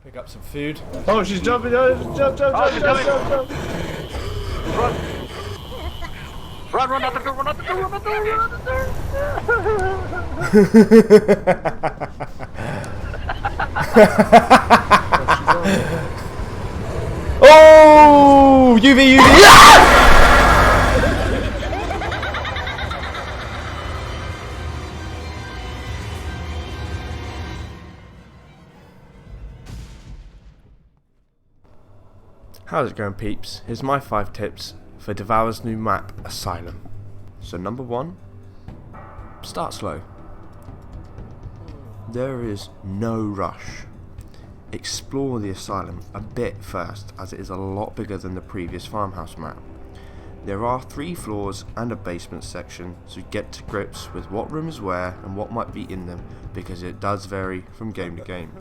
Pick up some food. Oh, she's jumping! Oh, jump! Run out the door! Run out the door! Run out the door! Run out the door! Oh! UV! How's it going, peeps? Here's my 5 tips for Devour's new map, Asylum. So number 1, start slow. There is no rush. Explore the Asylum a bit first, as it is a lot bigger than the previous farmhouse map. There are 3 floors and a basement section, so get to grips with what room is where and what might be in them, because it does vary from game to game.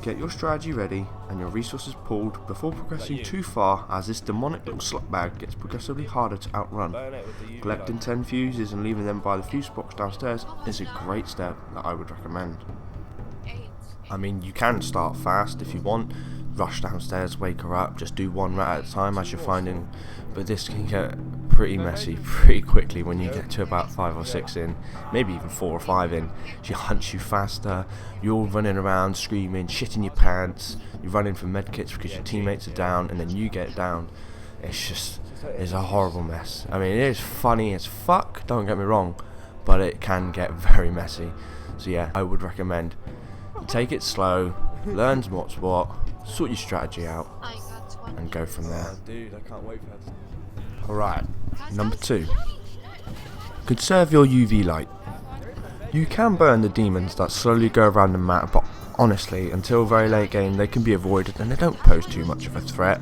Get your strategy ready and your resources pooled before progressing too far, as this demonic little slutbag gets progressively harder to outrun. Collecting 10 fuses and leaving them by the fuse box downstairs is a great step that I would recommend. I mean, you can start fast if you want, rush downstairs, wake her up, just do 1 rat at a time as you're finding, but this can get pretty messy pretty quickly when you get to about 5 or 6 in, maybe even 4 or 5 in. She hunts you faster, you're all running around screaming, shitting your pants, you're running for medkits because your teammates are down, and then you get down. It's a horrible mess. I mean, it is funny as fuck, don't get me wrong, but it can get very messy. So yeah, I would recommend take it slow, learn what's what, sort your strategy out, and go from there. Dude, I can't wait for that. Alright, number 2. Conserve your UV light. You can burn the demons that slowly go around the map, but honestly, until very late game they can be avoided and they don't pose too much of a threat.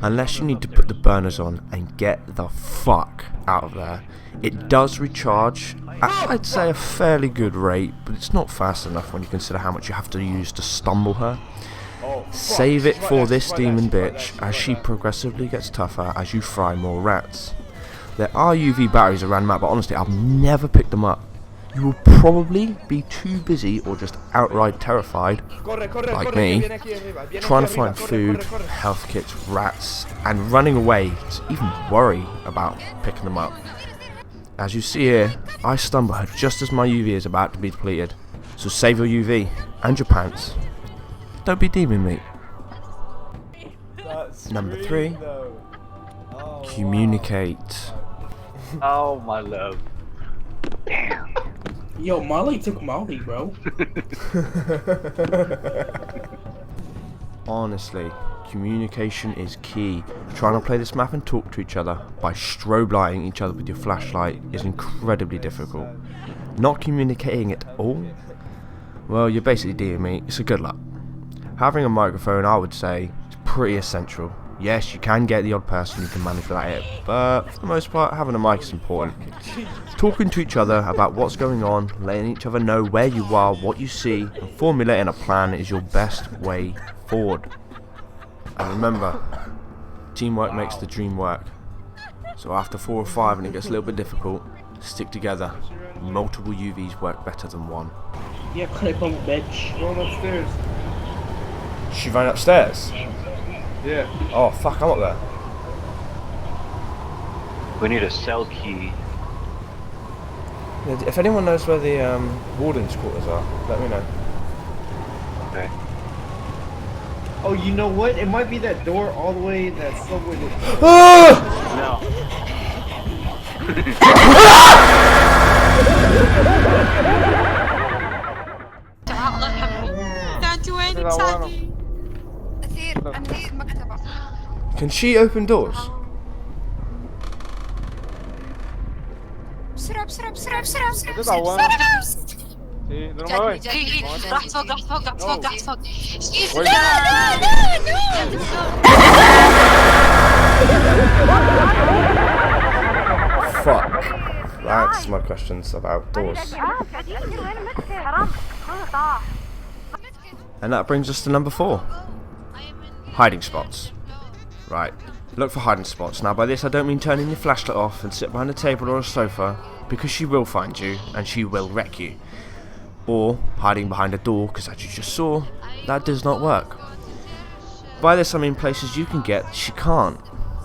Unless you need to put the burners on and get the fuck out of there. It does recharge at, I'd say, a fairly good rate, but it's not fast enough when you consider how much you have to use to stumble her. Save it for this demon bitch, as she progressively gets tougher as you fry more rats. There are UV batteries around the map, but honestly I've never picked them up. You will probably be too busy or just outright terrified, like me, trying to find food, health kits, rats, and running away to even worry about picking them up. As you see here, I stumble her just as my UV is about to be depleted, so save your UV and your pants. Don't be demon meat. Number 3, communicate. Oh my love. Damn. Yo, Molly took Molly, bro. Honestly, communication is key. Trying to play this map and talk to each other by strobe lighting each other with your flashlight is incredibly difficult. Not communicating at all? Well, you're basically demon meat, so good luck. Having a microphone, I would say, is pretty essential. Yes, you can get the odd person who can manage without it, but for the most part, having a mic is important. Talking to each other about what's going on, letting each other know where you are, what you see, and formulating a plan is your best way forward. And remember, teamwork makes the dream work. So after 4 or 5 and it gets a little bit difficult, stick together. Multiple UVs work better than 1. Yeah, clip on bitch. Going upstairs. She ran upstairs? Yeah. Oh fuck, I'm up there. We need a cell key. Yeah, if anyone knows where the warden's quarters are, let me know. Okay. Oh, you know what? It might be that door all the way in that subway. No. Can she open doors? بسرعة بسرعة بسرعة بسرعة بسرعة تطلع بسرعة وانا. بسرعة Sí, no me voy. راح فوق راح فوق راح فوق راح فوق Wait. Fuck. That's my questions about doors. And that brings us to number 4. Hiding spots. Right. Look for hiding spots. Now by this I don't mean turning your flashlight off and sit behind a table or a sofa, because she will find you and she will wreck you. or hiding behind a door, because as you just saw, that does not work. By this I mean places you can get she can't.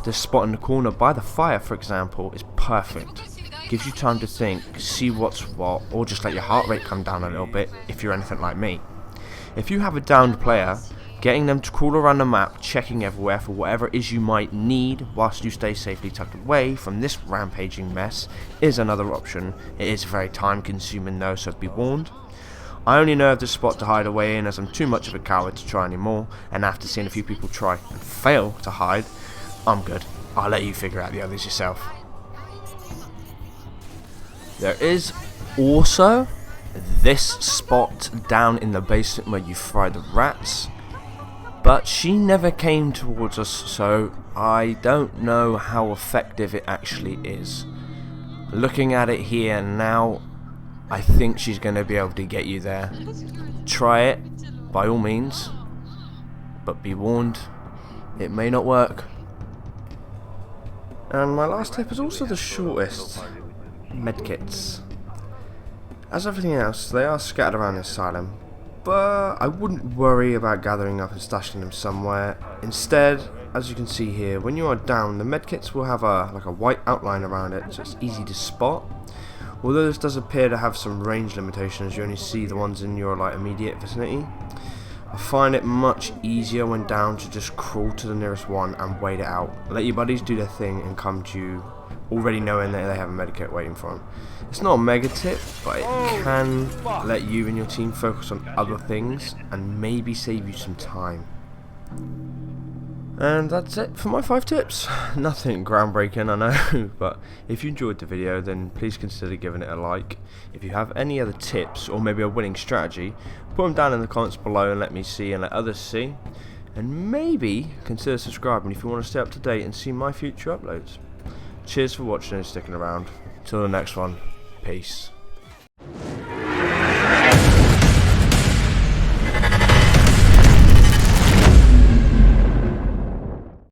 This spot in the corner by the fire, for example, is perfect. Gives you time to think, see what's what, or just let your heart rate come down a little bit if you're anything like me. If you have a downed player, getting them to crawl around the map, checking everywhere for whatever it is you might need whilst you stay safely tucked away from this rampaging mess is another option. It is very time consuming though, so be warned. I only know of this spot to hide away in as I'm too much of a coward to try anymore, and after seeing a few people try and fail to hide, I'm good. I'll let you figure out the others yourself. There is also this spot down in the basement where you fry the rats, but she never came towards us, so I don't know how effective it actually is. Looking at it here now, I think she's going to be able to get you there. Try it, by all means, but be warned, it may not work. And my last tip is also the shortest. Medkits. As everything else, they are scattered around the asylum, but I wouldn't worry about gathering up and stashing them somewhere. Instead, as you can see here, when you are down, the medkits will have a white outline around it, so it's easy to spot. Although this does appear to have some range limitations, you only see the ones in your immediate vicinity. I find it much easier when down to just crawl to the nearest one and wait it out. Let your buddies do their thing and come to you already knowing that they have a medikit waiting for them. It's not a mega tip, but it can let you and your team focus on other things and maybe save you some time. And that's it for my 5 tips. Nothing groundbreaking, I know, but if you enjoyed the video then please consider giving it a like. If you have any other tips or maybe a winning strategy, put them down in the comments below and let me see and let others see. And maybe consider subscribing if you want to stay up to date and see my future uploads. Cheers for watching and sticking around. Till the next one, peace.